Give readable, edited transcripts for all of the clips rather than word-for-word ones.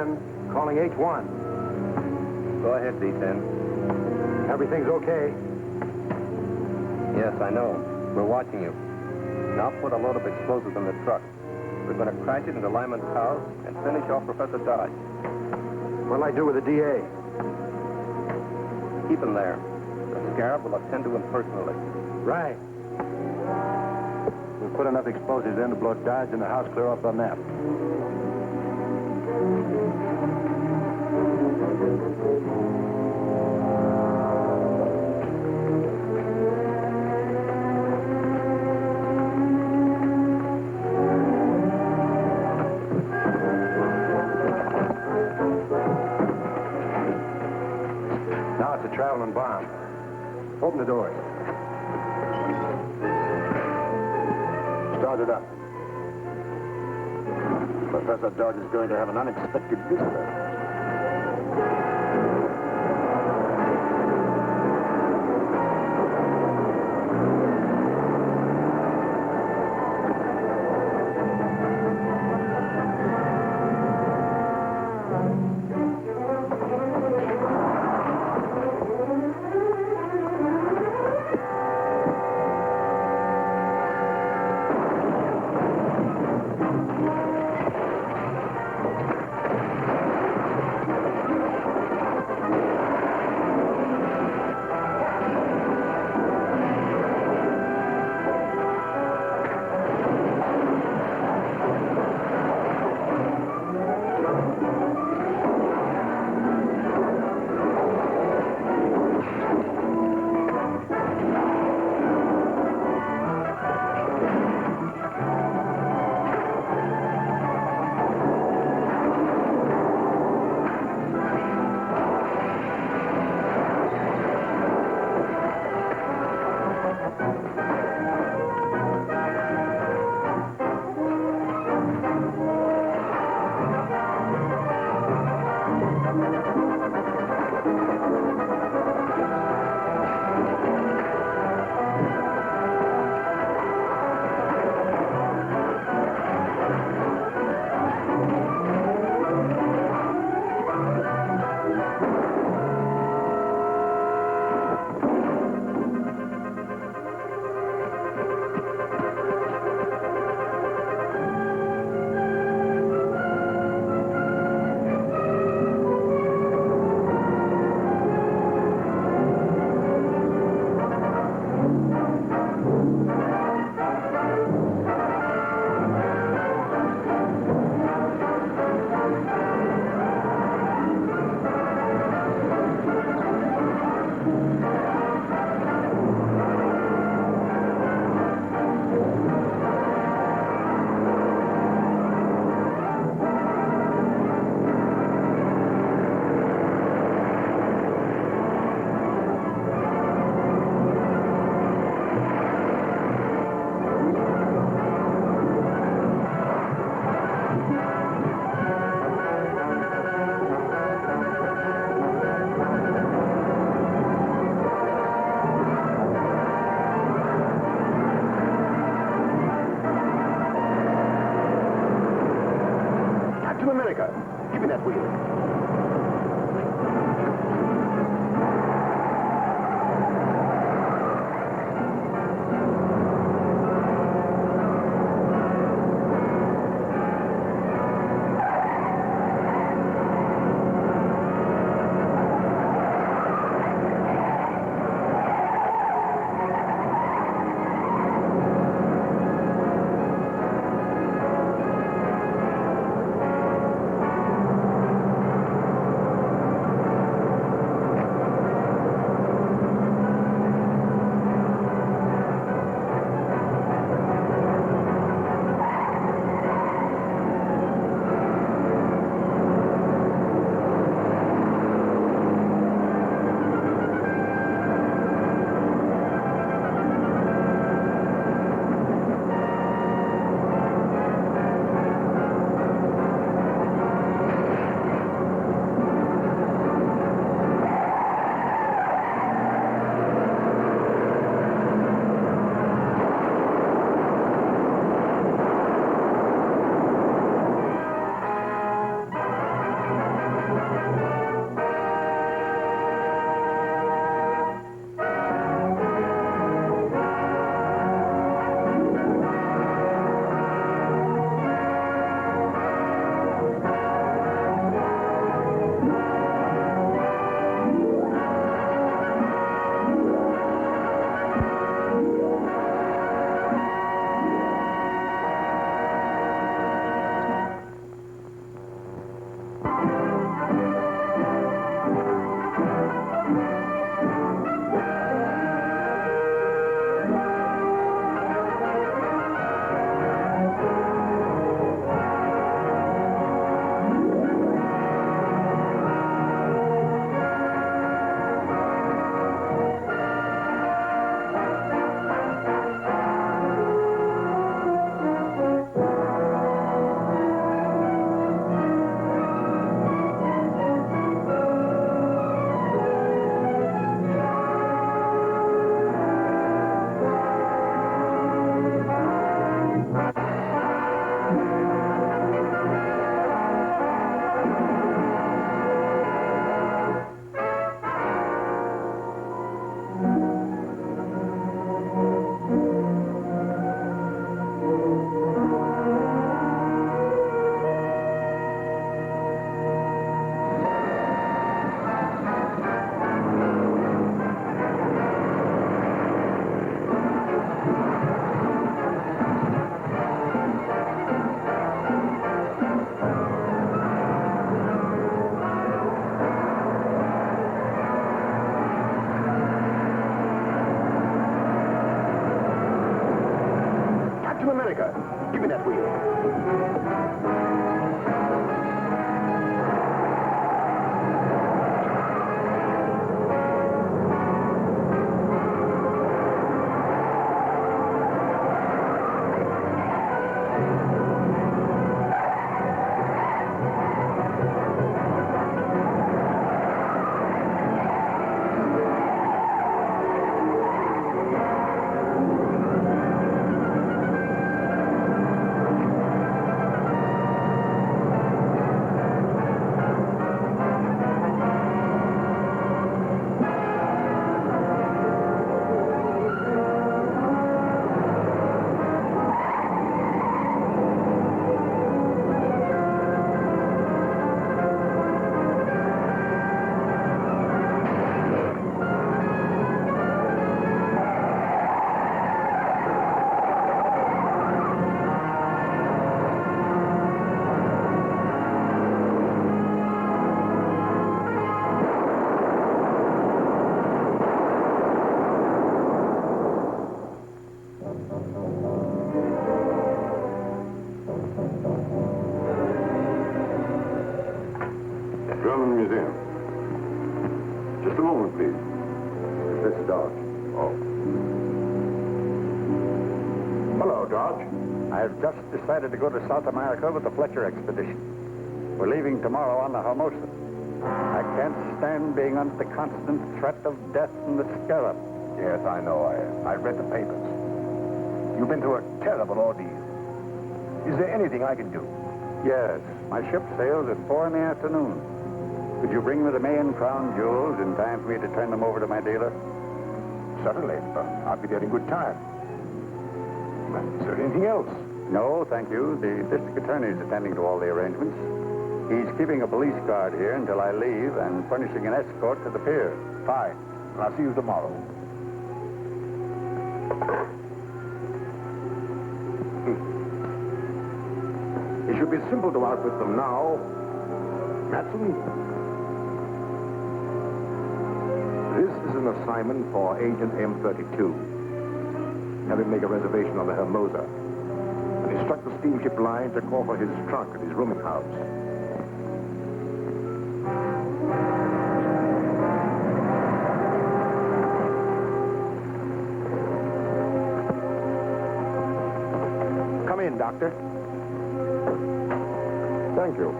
D10, calling H1. Go ahead, D10. Everything's okay. Yes, I know. We're watching you. Now put a load of explosives in the truck. We're going to crash it into Lyman's house and finish off Professor Dodge. What'll I do with the DA? Keep him there. The Scarab will attend to him personally. Right. We'll put enough explosives in to blow Dodge and the house clear off the map. Now it's a traveling bomb. Open the doors. Start it up. Professor Dodge is going to have an unexpected visitor. Give me that wheel. America. Give me that wheel. German Museum. Just a moment, please. Professor Dodge. Oh. Hello, Dodge. I've just decided to go to South America with the Fletcher expedition. We're leaving tomorrow on the Hermosa. I can't stand being under the constant threat of death in the Scarab. Yes, I know. I read the papers. You've been through a terrible ordeal. Is there anything I can do? Yes, my ship sails at 4 in the afternoon. Could you bring me the Mayan crown jewels in time for me to turn them over to my dealer? Certainly. I'll be there in good time. Is there anything else? No, thank you. The district attorney is attending to all the arrangements. He's keeping a police guard here until I leave and furnishing an escort to the pier. Fine. I'll see you tomorrow. It should be simple to outwit them now. Matson? This is an assignment for Agent M32. Have him make a reservation on the Hermosa and instruct the steamship line to call for his trunk at his rooming house. Come in, Doctor. Thank you.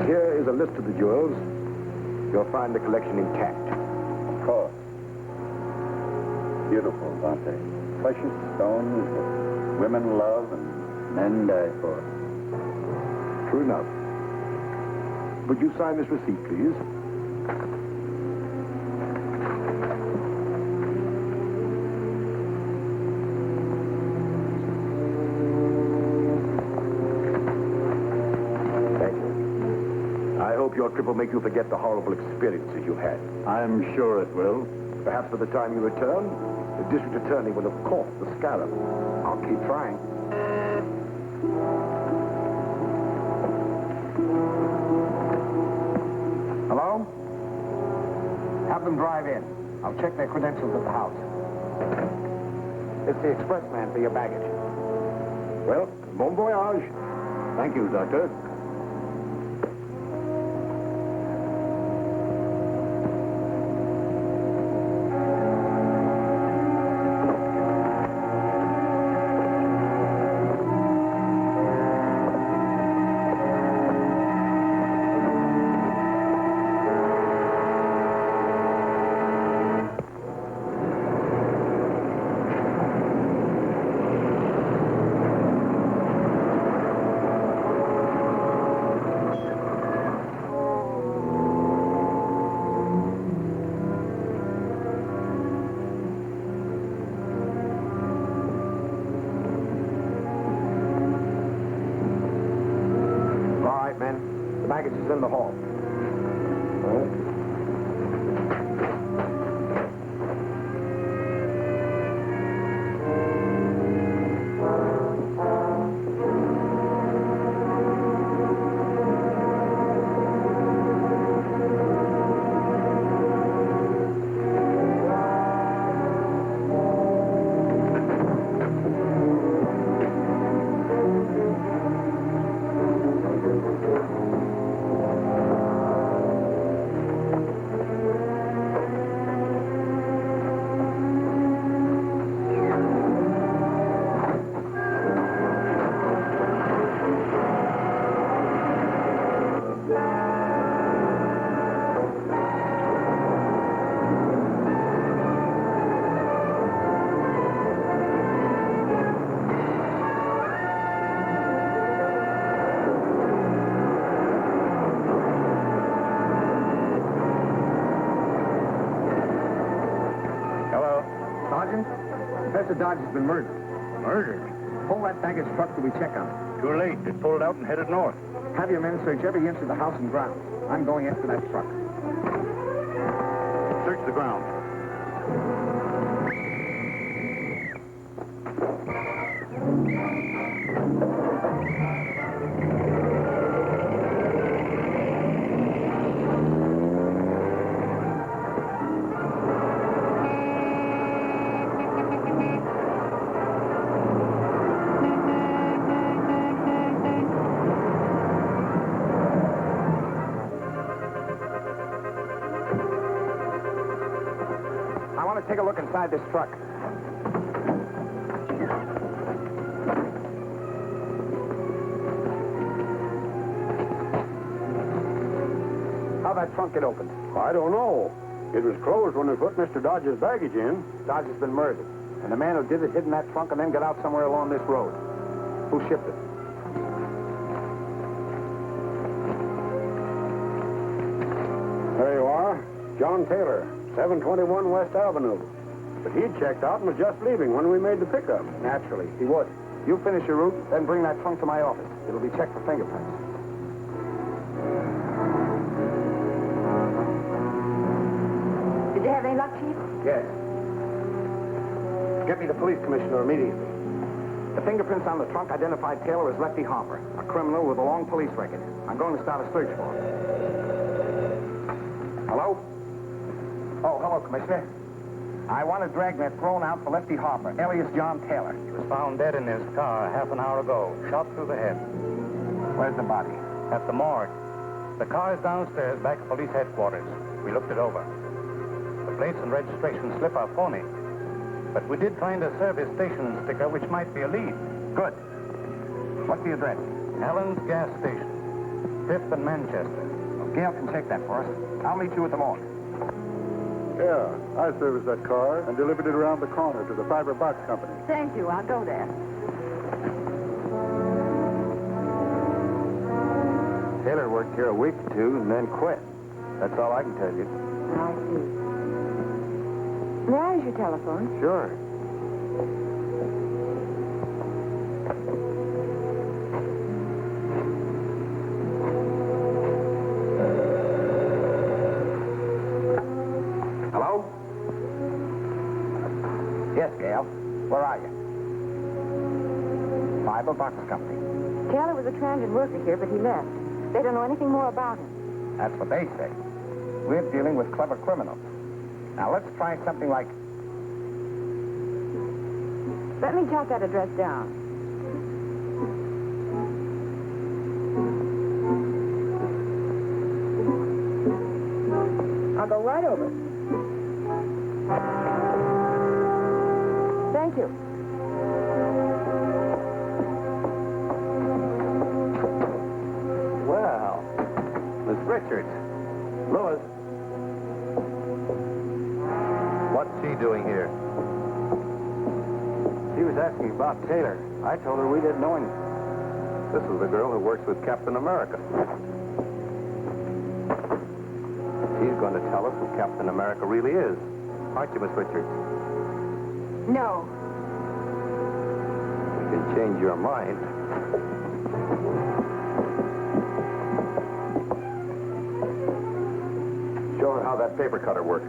Here is a list of the jewels. You'll find the collection intact. Of course. Beautiful, aren't they? Precious stones that women love and men die for. True enough. Would you sign this receipt, please? Thank you. I hope your trip will make you forget the horrible experiences you've had. I'm sure it will. Perhaps by the time you return, the district attorney will have caught the scarab. I'll keep trying. Hello? Have them drive in. I'll check their credentials at the house. It's the expressman for your baggage. Well, bon voyage. Thank you, Doctor. The baggage is in the hall. Mr. Dodge has been murdered. Murdered? Pull that baggage truck till we check on it. Too late. It pulled out and headed north. Have your men search every inch of the house and grounds. I'm going after that truck. Search the ground. I want to take a look inside this truck. How'd that trunk get opened? I don't know. It was closed when we put Mr. Dodge's baggage in. Dodge has been murdered. And the man who did it hid in that trunk and then got out somewhere along this road. Who shipped it? There you are. John Taylor, 721 West Avenue. But he'd checked out and was just leaving when we made the pickup. Naturally, he would. You finish your route, then bring that trunk to my office. It'll be checked for fingerprints. Did you have any luck, Chief? Yes. Get me the police commissioner immediately. The fingerprints on the trunk identified Taylor as Lefty Harper, a criminal with a long police record. I'm going to start a search for him. Hello? Oh, hello, Commissioner. I want a dragnet thrown out for Lefty Harper, alias John Taylor. He was found dead in his car half an hour ago, shot through the head. Where's the body? At the morgue. The car is downstairs back at police headquarters. We looked it over. The plates and registration slip are phony. But we did find a service station sticker which might be a lead. Good. What's the address? Allen's Gas Station, 5th and Manchester. Well, Gail can check that for us. I'll meet you at the morgue. Yeah, I serviced that car and delivered it around the corner to the fiber box company. Thank you. I'll go there. Taylor worked here a week or two and then quit. That's all I can tell you. I see. May I use your telephone? Sure. Hello? Yes, Gail. Where are you? Fiber Box Company. Taylor was a transient worker here, but he left. They don't know anything more about him. That's what they say. We're dealing with clever criminals. Now, let's try something like... Let me jot that address down. I'll go right over. Thank you. Well, Miss Richards. Lois. What's she doing here? She was asking about Taylor. I told her we didn't know anything. This is the girl who works with Captain America. She's going to tell us who Captain America really is. Aren't you, Miss Richards? No. You can change your mind. Show her how that paper cutter works.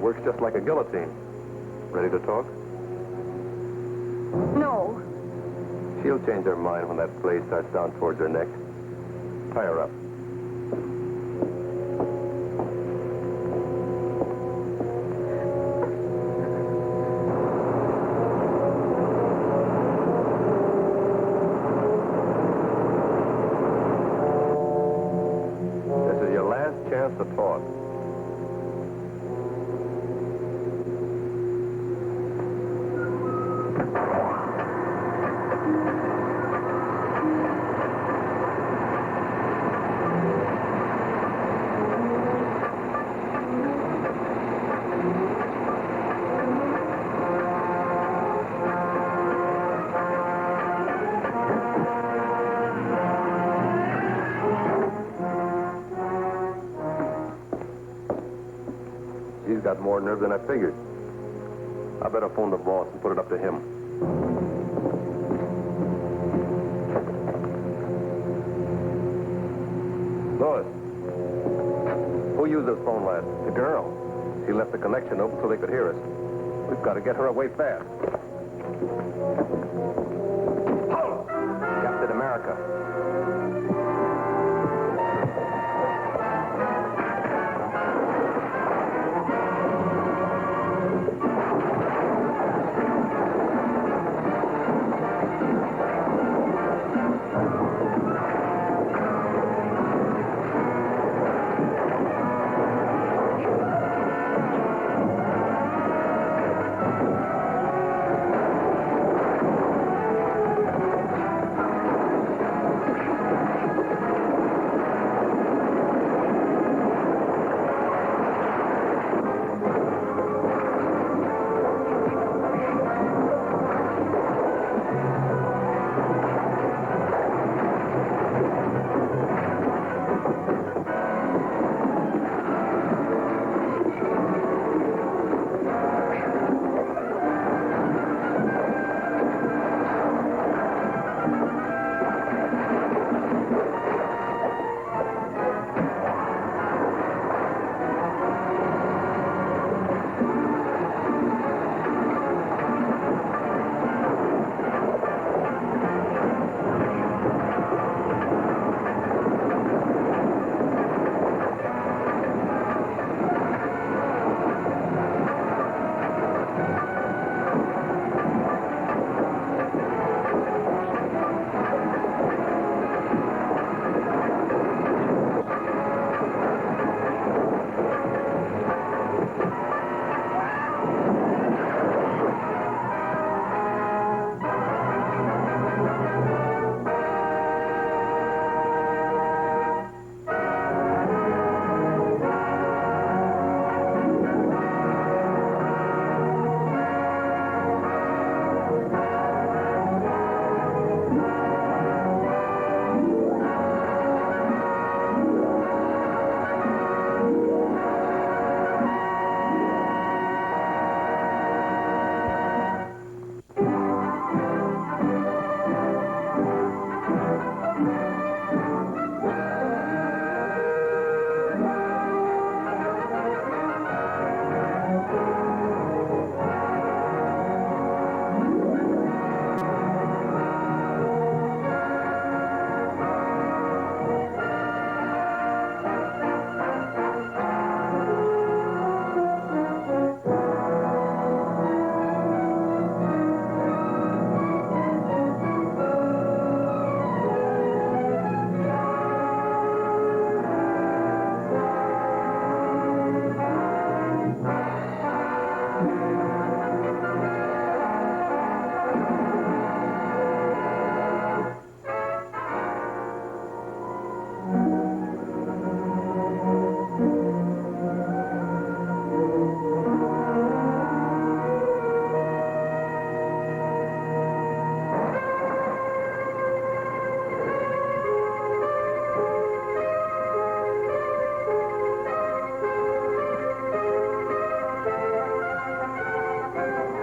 Works just like a guillotine. Ready to talk? No. She'll change her mind when that blade starts down towards her neck. Tie her up. chance to talk. He's got more nerve than I figured. I better phone the boss and put it up to him. Louis, who used this phone last? The girl. She left the connection open so they could hear us. We've got to get her away fast. Halt! Captain America.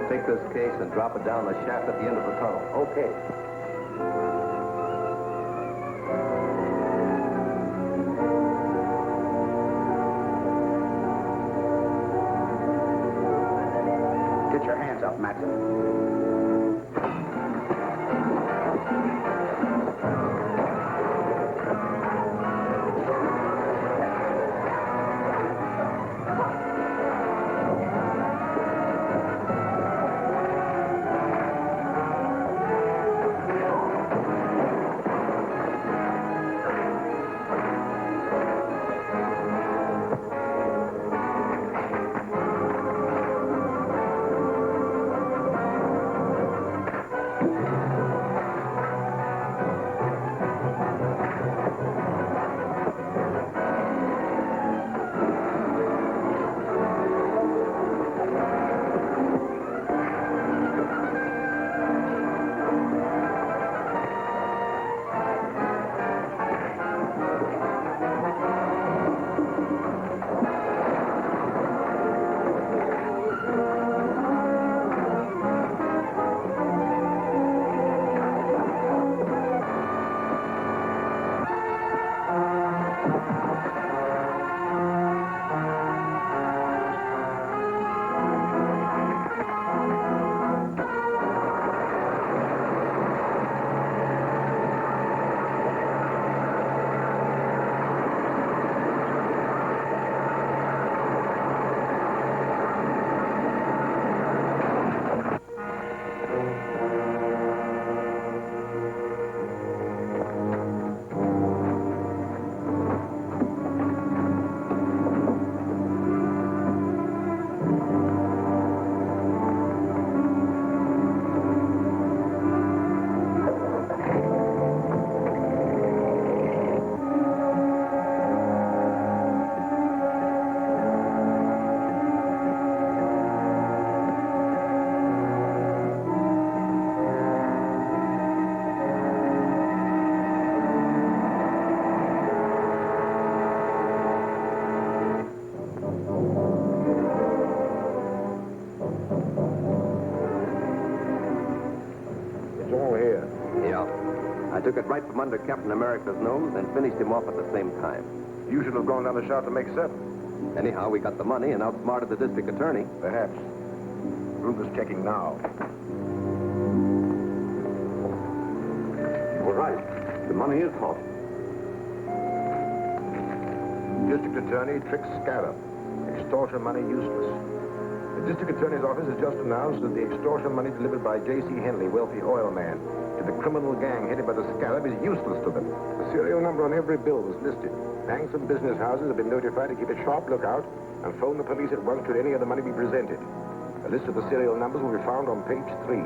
Take this case and drop it down the shaft at the end of the tunnel. Okay. Get your hands up, Matson. right from under Captain America's nose and finished him off at the same time. You should have gone down the shaft to make 7. Anyhow, we got the money and outsmarted the district attorney. Perhaps. Ruger's checking now. You're right. The money is hot. District attorney tricks scarab. Extortion money useless. The district attorney's office has just announced that the extortion money delivered by J.C. Henley, wealthy oil man, to the criminal gang headed by the scarab is useless to them. The serial number on every bill was listed. Banks and business houses have been notified to keep a sharp lookout and phone the police at once should any of the money be presented. A list of the serial numbers will be found on page 3.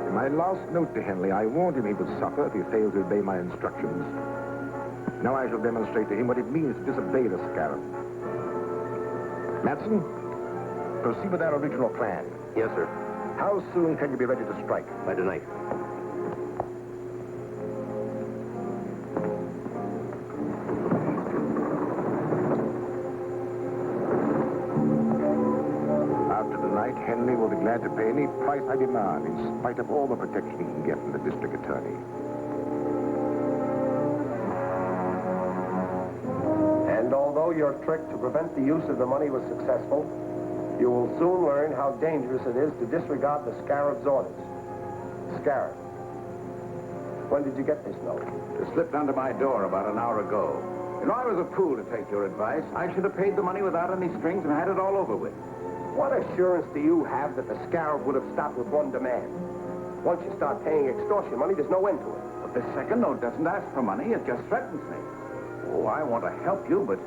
In my last note to Henley, I warned him he would suffer if he failed to obey my instructions. Now I shall demonstrate to him what it means to disobey the scarab. Matson, proceed with our original plan. Yes, sir. How soon can you be ready to strike? By tonight. After tonight, Henley will be glad to pay any price I demand, in spite of all the protection he can get from the district attorney. And although your trick to prevent the use of the money was successful, you will soon learn how dangerous it is to disregard the scarab's orders. Scarab, when did you get this note? It slipped under my door about an hour ago. You know, I was a fool to take your advice. I should have paid the money without any strings and had it all over with. What assurance do you have that the scarab would have stopped with one demand? Once you start paying extortion money, there's no end to it. But the second note doesn't ask for money. It just threatens me. Oh, I want to help you, but,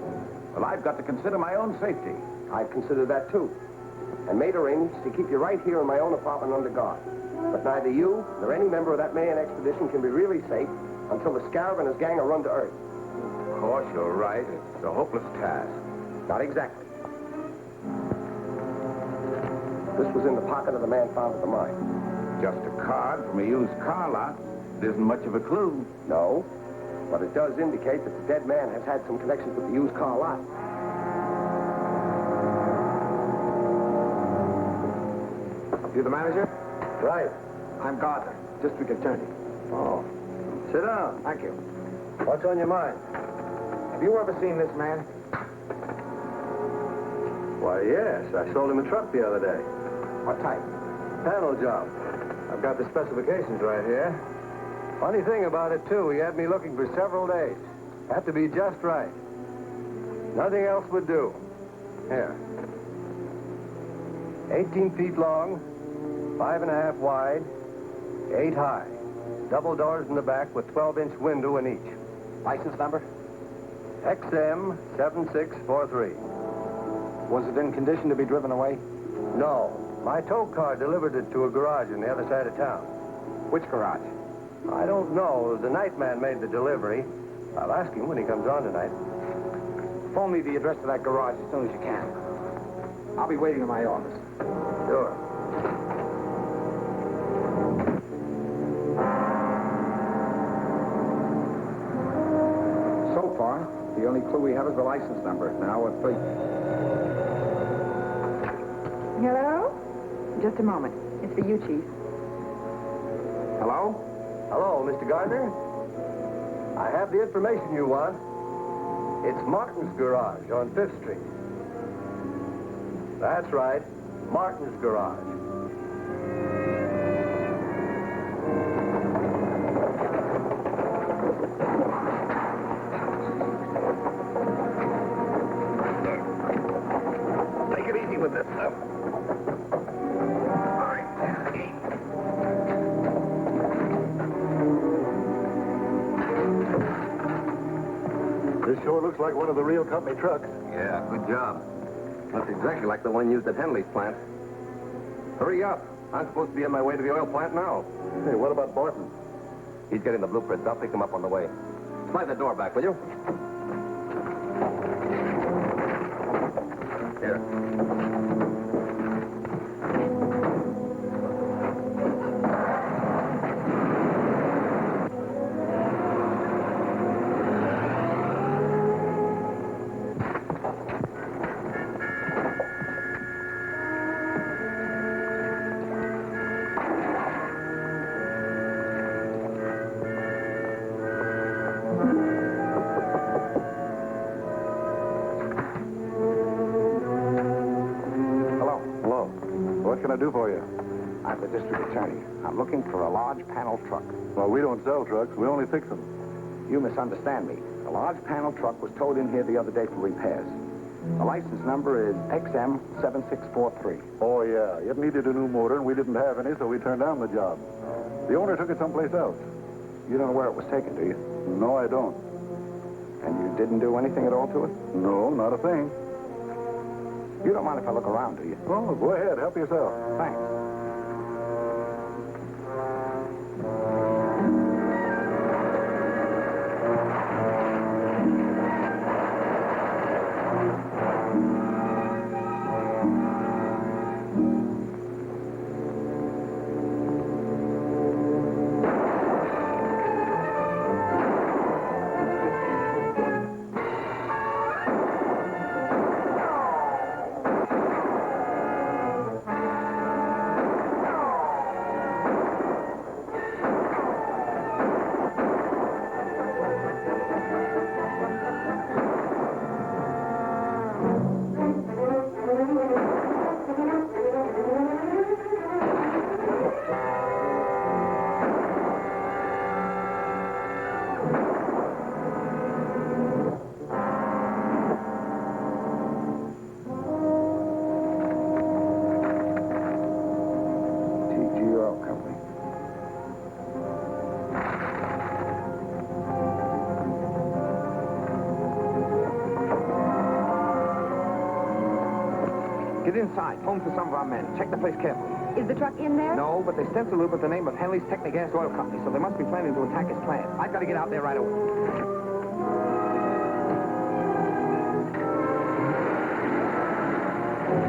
well, I've got to consider my own safety. I've considered that, too. And made arrangements to keep you right here in my own apartment under guard. But neither you nor any member of that Mayan expedition can be really safe until the scarab and his gang are run to earth. Of course, you're right. It's a hopeless task. Not exactly. This was in the pocket of the man found at the mine. Just a card from a used car lot. It isn't much of a clue. No, but it does indicate that the dead man has had some connections with the used car lot. You the manager? Right. I'm Gardner, district attorney. Oh. Sit down. Thank you. What's on your mind? Have you ever seen this man? Why, yes. I sold him a truck the other day. What type? Panel job. I've got the specifications right here. Funny thing about it, too, he had me looking for several days. Had to be just right. Nothing else would do. Here. 18 feet long, 5.5 wide, 8 high. Double doors in the back with 12-inch window in each. License number? XM 7643. Was it in condition to be driven away? No. My tow car delivered it to a garage on the other side of town. Which garage? I don't know. The night man made the delivery. I'll ask him when he comes on tonight. Phone me the address of that garage as soon as you can. I'll be waiting in my office. Sure. So far, the only clue we have is the license number. Now we're free. Hello? Just a moment. It's for you, Chief. Hello? Hello, Mr. Gardner. I have the information you want. It's Martin's garage on 5th Street. That's right. Martin's garage. Take it easy with this stuff. All right. This sure looks like one of the real company trucks. Yeah, good job. That's exactly like the one used at Henley's plant. Hurry up. I'm supposed to be on my way to the oil plant now. Hey, what about Barton? He's getting the blueprints. I'll pick him up on the way. Slide the door back, will you? Here. can I do for you? I'm the district attorney. I'm looking for a large panel truck. Well, we don't sell trucks. We only fix them. You misunderstand me. The large panel truck was towed in here the other day for repairs. The license number is XM7643. Oh, yeah. It needed a new motor, and we didn't have any, so we turned down the job. The owner took it someplace else. You don't know where it was taken, do you? No, I don't. And you didn't do anything at all to it? No, not a thing. You don't mind if I look around, do you? Oh, go ahead. Help yourself. Thanks. Get inside. Phone for some of our men. Check the place carefully. Is the truck in there? No, but they stenciled it with the name of Henley's Technigas Oil Company, so they must be planning to attack his plant. I've got to get out there right away.